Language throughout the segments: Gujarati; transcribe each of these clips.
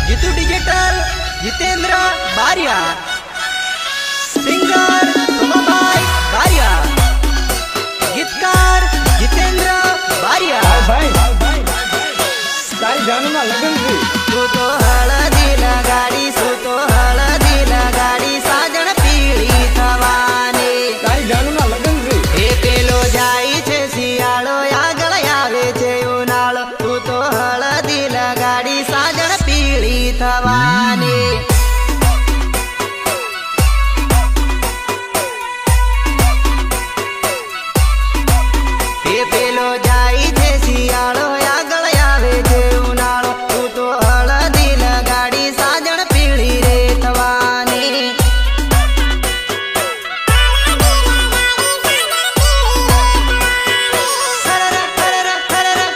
જીતુ ડિજિટલ જીતેન્દ્ર બારિયા, સિંગર સોમાભાઈ બારિયા, ગીતકાર જીતેન્દ્ર બારિયા। ભાઈ તારી જાનમાં લગન છે। તું તો હળદી લગાડી, તું તો હળદી લગાડી, સાજણ પીળી થવાની। તારી જાનમાં લગન છે। એ પેલો જાય છે શિયાળો, આગળ આવે છે ઉનાળો, તું તો હળદી લગાડી, સાજણ પીળી થવાની। એ પેલો જાય છે શિયાળો, આગળ આવે છે ઉનાળો, તું તો હળદી લગાડી, સાજણ પીળી રે થવાની।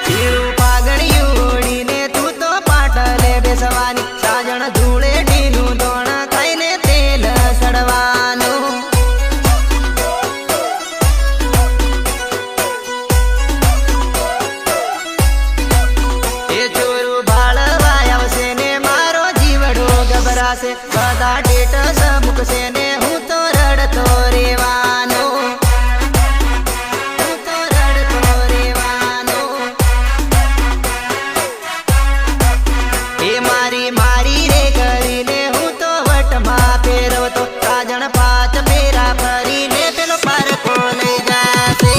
પીળું પાઘડિયું ઓઢીને તું તો પાટલે બેસવાની, સાજણ ધૂળેટીનું દોણ ખાઈને તેલ સડવાનું। એ ચોરું ભાળવા આવશે ને મારો જીવડો ગભરાશે, બધા ટેટસ મૂકશે ને હું તો રડતો રેવાનો, હું તો રડતો રેવાનો। એ મારી મારી રે કરીને હું તો વટમાં ફેરવતો, સાજણ પાંચ ફેરા ફરીને પેલો પારકો લઈ જશે।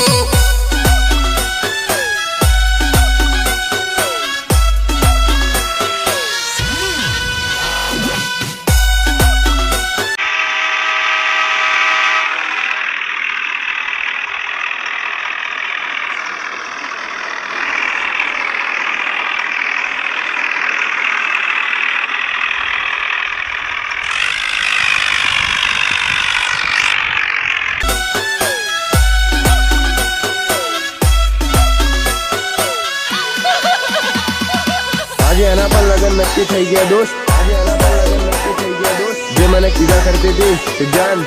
આજે એના પર લગન નક્કી થઈ ગયા દોસ્ત, આજે એના પર લગન નક્કી થઈ ગયા દોસ્ત। જે મને કીધા કરતી હતી કે જાન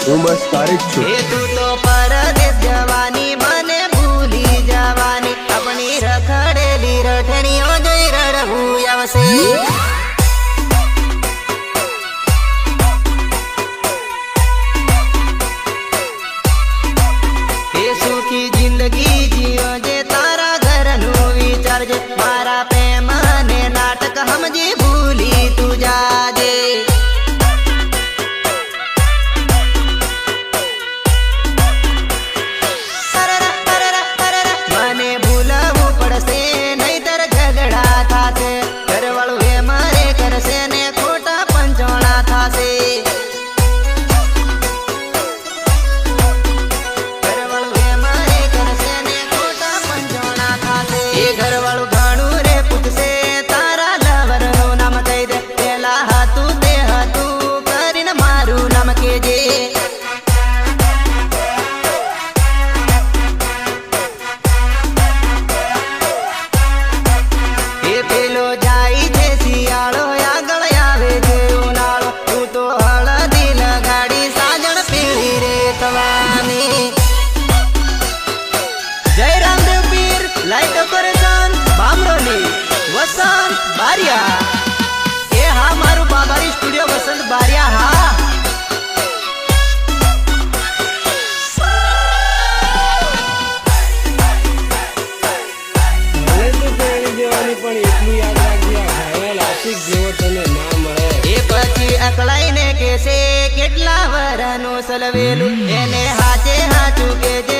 હું બસ તારી જ છું। એ તું તો પરદેશ જવાની, મને ભૂલી જવાની, આપણી રખડેલી રઠણીઓ જોઈ રડવું આવશે। એ સુખી જિંદગી જીવજે, તારા ઘરનું વિચારજે, મારા પ્રેમ ને નાટક સમજી ભૂલી તું જાજે। મને ભૂલવું પડશે નહીતર ઝઘડા થાશે, ઘરવાળું એ મારે કરશે ને ખોટા પંચોણા થાશે। ઘરવાળું એ મારે કરશે ને ખોટા પંચોણા થાશે। એ ઘરવાળું ઘણું રે પૂછશે, તારા લવરનું નામ કહી દે, પેલા હતું તે હતું કરીને મારું નામ કેજે। એ પેલો જાય છે શિયાળો, આગળ આવે છે ઉનાળો, તું તો હળદી લગાડી, સાજણ પીળી રે થવાની। જય રામદેવ પીર લાઈટ ડેકોરેશન બામરોલી, વસંત બારિયા। એ હા મારું બાબારી સ્ટુડિયો વસંત બારિયા। હા ભલે તું તેણી જેવાની પણ એટલું યાદ રાખજે, આ ઘાયલ આશિક જેવો તને ના મળે। એ પછી અકળાઈને કેસે કેટલા વરનું સલવેલું, એને હાચે હાચું કેજે